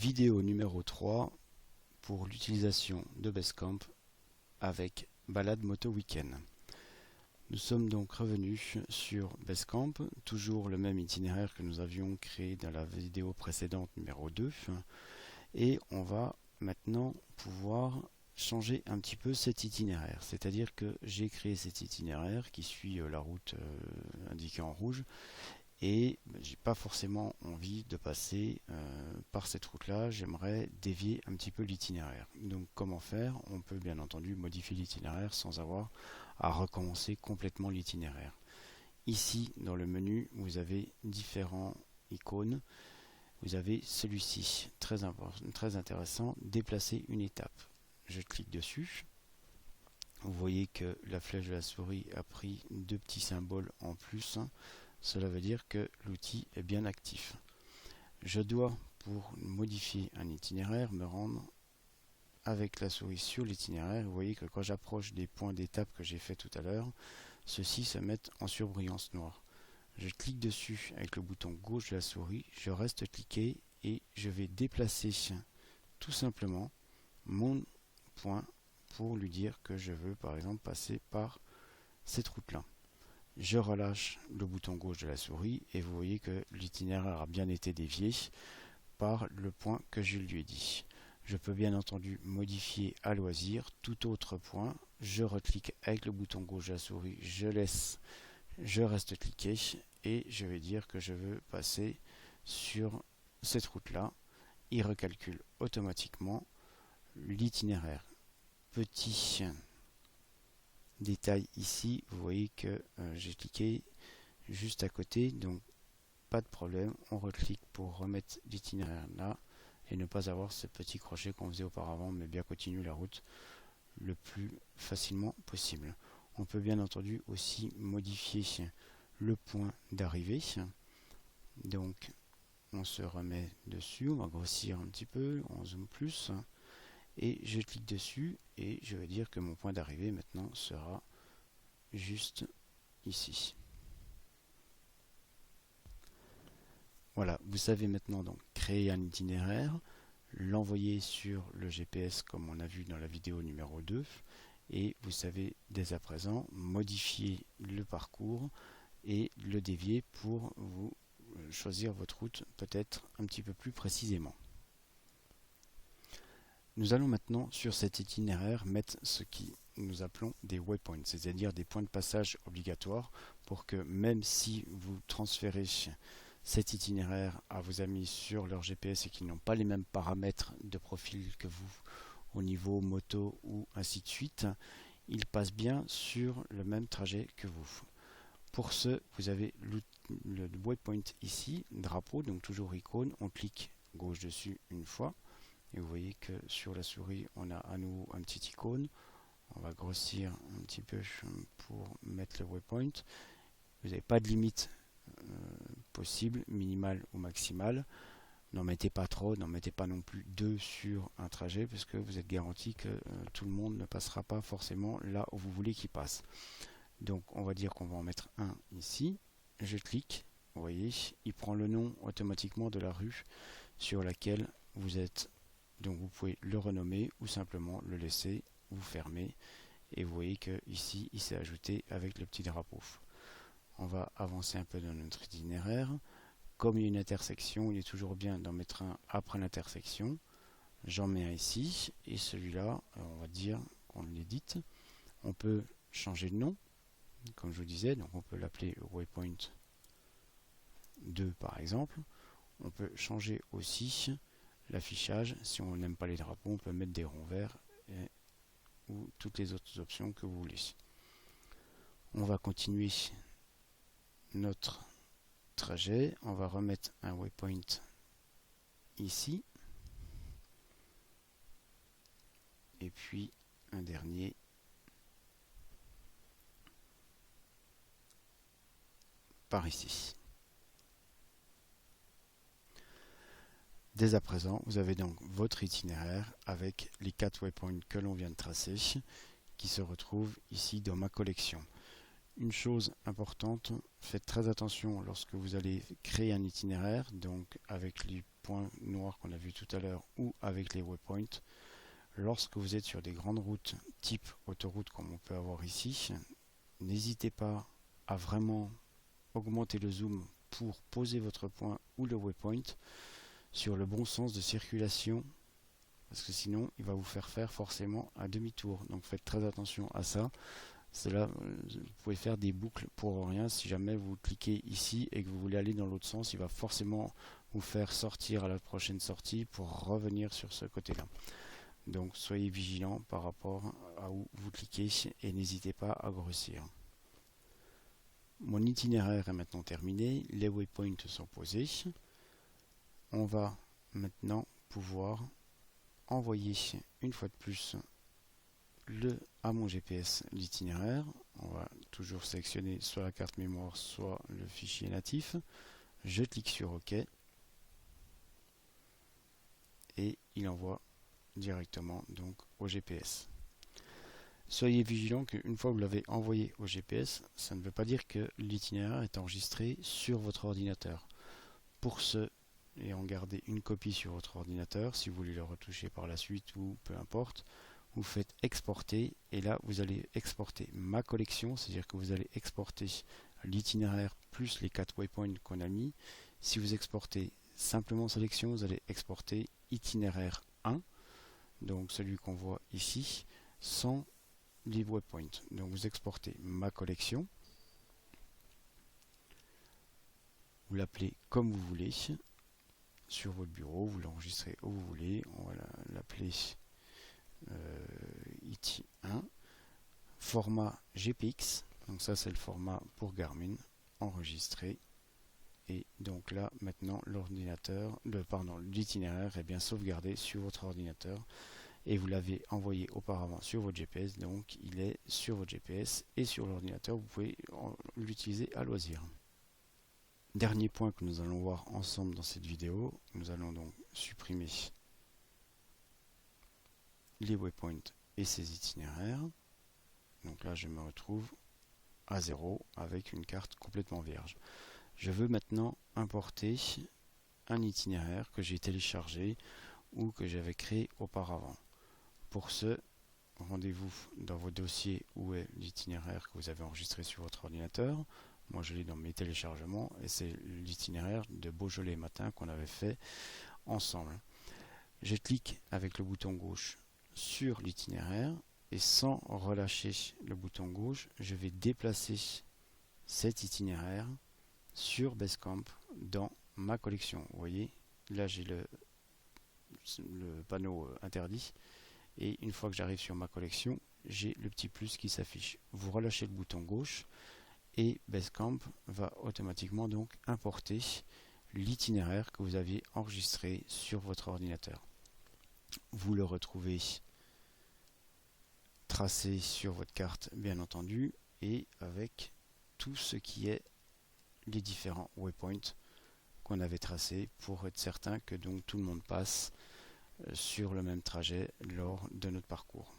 Vidéo numéro 3 pour l'utilisation de Basecamp avec Balade Moto Week-end. Nous sommes donc revenus sur Basecamp, toujours le même itinéraire que nous avions créé dans la vidéo précédente numéro 2, et on va maintenant pouvoir changer un petit peu cet itinéraire, c'est-à-dire que j'ai créé cet itinéraire qui suit la route indiquée en rouge, et j'ai pas forcément envie de passer par cette route là, j'aimerais dévier un petit peu l'itinéraire. Donc comment faire? On peut bien entendu modifier l'itinéraire sans avoir à recommencer complètement l'itinéraire. Ici dans le menu vous avez différents icônes. Vous avez celui-ci, très intéressant, déplacer une étape. Je clique dessus. Vous voyez que la flèche de la souris a pris deux petits symboles en plus. Cela veut dire que l'outil est bien actif. Je dois, pour modifier un itinéraire, me rendre avec la souris sur l'itinéraire. Vous voyez que quand j'approche des points d'étape que j'ai fait tout à l'heure, ceux-ci se mettent en surbrillance noire. Je clique dessus avec le bouton gauche de la souris, je reste cliqué et je vais déplacer tout simplement mon point pour lui dire que je veux par exemple passer par cette route-là. Je relâche le bouton gauche de la souris et vous voyez que l'itinéraire a bien été dévié par le point que je lui ai dit. Je peux bien entendu modifier à loisir tout autre point. Je reclique avec le bouton gauche de la souris, je reste cliqué et je vais dire que je veux passer sur cette route-là. Il recalcule automatiquement l'itinéraire. Petit détail ici, vous voyez que j'ai cliqué juste à côté, donc pas de problème, on reclique pour remettre l'itinéraire là et ne pas avoir ce petit crochet qu'on faisait auparavant, mais bien continuer la route le plus facilement possible. On peut bien entendu aussi modifier le point d'arrivée, donc on se remet dessus, on va grossir un petit peu, on zoome plus, et je clique dessus et je vais dire que mon point d'arrivée maintenant sera juste ici. Voilà, vous savez maintenant donc créer un itinéraire, l'envoyer sur le GPS comme on a vu dans la vidéo numéro 2, et vous savez dès à présent modifier le parcours et le dévier pour vous choisir votre route peut-être un petit peu plus précisément. Nous allons maintenant sur cet itinéraire mettre ce qui nous appelons des waypoints, c'est-à-dire des points de passage obligatoires pour que même si vous transférez cet itinéraire à vos amis sur leur GPS et qu'ils n'ont pas les mêmes paramètres de profil que vous au niveau moto ou ainsi de suite, ils passent bien sur le même trajet que vous. Pour ce, vous avez le waypoint ici, drapeau, donc toujours icône, on clique gauche dessus une fois. Et vous voyez que sur la souris, on a à nouveau un petit icône. On va grossir un petit peu pour mettre le waypoint. Vous n'avez pas de limite possible, minimale ou maximale. N'en mettez pas trop, n'en mettez pas non plus 2 sur un trajet, parce que vous êtes garanti que tout le monde ne passera pas forcément là où vous voulez qu'il passe. Donc on va dire qu'on va en mettre un ici. Je clique, vous voyez, il prend le nom automatiquement de la rue sur laquelle vous êtes. Donc vous pouvez le renommer ou simplement le laisser, vous fermer, et vous voyez que ici il s'est ajouté avec le petit drapeau. On va avancer un peu dans notre itinéraire. Comme il y a une intersection, il est toujours bien d'en mettre un après l'intersection. J'en mets un ici, et celui-là, on va dire qu'on l'édite. On peut changer de nom, comme je vous disais, donc on peut l'appeler waypoint 2 par exemple. On peut changer aussi l'affichage. Si on n'aime pas les drapeaux, on peut mettre des ronds verts ou toutes les autres options que vous voulez. On va continuer notre trajet. On va remettre un waypoint ici. Et puis un dernier par ici. Dès à présent, vous avez donc votre itinéraire avec les 4 waypoints que l'on vient de tracer qui se retrouvent ici dans ma collection. Une chose importante, faites très attention lorsque vous allez créer un itinéraire, donc avec les points noirs qu'on a vus tout à l'heure ou avec les waypoints. Lorsque vous êtes sur des grandes routes type autoroute comme on peut avoir ici, n'hésitez pas à vraiment augmenter le zoom pour poser votre point ou le waypoint sur le bon sens de circulation, parce que sinon il va vous faire forcément un demi-tour. Donc faites très attention à ça. Cela, vous pouvez faire des boucles pour rien. Si jamais vous cliquez ici et que vous voulez aller dans l'autre sens, il va forcément vous faire sortir à la prochaine sortie pour revenir sur ce côté-là. Donc soyez vigilant par rapport à où vous cliquez et n'hésitez pas à grossir. Mon itinéraire est maintenant terminé, les waypoints sont posés. On va maintenant pouvoir envoyer une fois de plus à mon GPS l'itinéraire. On va toujours sélectionner soit la carte mémoire, soit le fichier natif. Je clique sur OK et il envoie directement donc au GPS. Soyez vigilant qu'une fois que vous l'avez envoyé au GPS, ça ne veut pas dire que l'itinéraire est enregistré sur votre ordinateur. Pour ce, et en garder une copie sur votre ordinateur, si vous voulez le retoucher par la suite ou peu importe, vous faites exporter et là vous allez exporter ma collection, c'est-à-dire que vous allez exporter l'itinéraire plus les 4 waypoints qu'on a mis. Si vous exportez simplement sélection, vous allez exporter itinéraire 1, donc celui qu'on voit ici, sans les waypoints. Donc vous exportez ma collection, vous l'appelez comme vous voulez sur votre bureau, vous l'enregistrez où vous voulez, on va l'appeler IT1, format GPX, donc ça c'est le format pour Garmin, enregistré. Et donc là maintenant l'itinéraire est bien sauvegardé sur votre ordinateur et vous l'avez envoyé auparavant sur votre GPS, donc il est sur votre GPS et sur l'ordinateur, vous pouvez l'utiliser à loisir. Dernier point que nous allons voir ensemble dans cette vidéo, nous allons donc supprimer les waypoints et ces itinéraires. Donc là je me retrouve à 0 avec une carte complètement vierge. Je veux maintenant importer un itinéraire que j'ai téléchargé ou que j'avais créé auparavant. Pour ce, rendez-vous dans vos dossiers où est l'itinéraire que vous avez enregistré sur votre ordinateur. Moi je l'ai dans mes téléchargements et c'est l'itinéraire de Beaujolais matin qu'on avait fait ensemble. Je clique avec le bouton gauche sur l'itinéraire et sans relâcher le bouton gauche, je vais déplacer cet itinéraire sur Basecamp dans ma collection. Vous voyez, là j'ai le panneau interdit et une fois que j'arrive sur ma collection, j'ai le petit plus qui s'affiche. Vous relâchez le bouton gauche et Basecamp va automatiquement donc importer l'itinéraire que vous aviez enregistré sur votre ordinateur. Vous le retrouvez tracé sur votre carte bien entendu et avec tout ce qui est les différents waypoints qu'on avait tracés pour être certain que donc tout le monde passe sur le même trajet lors de notre parcours.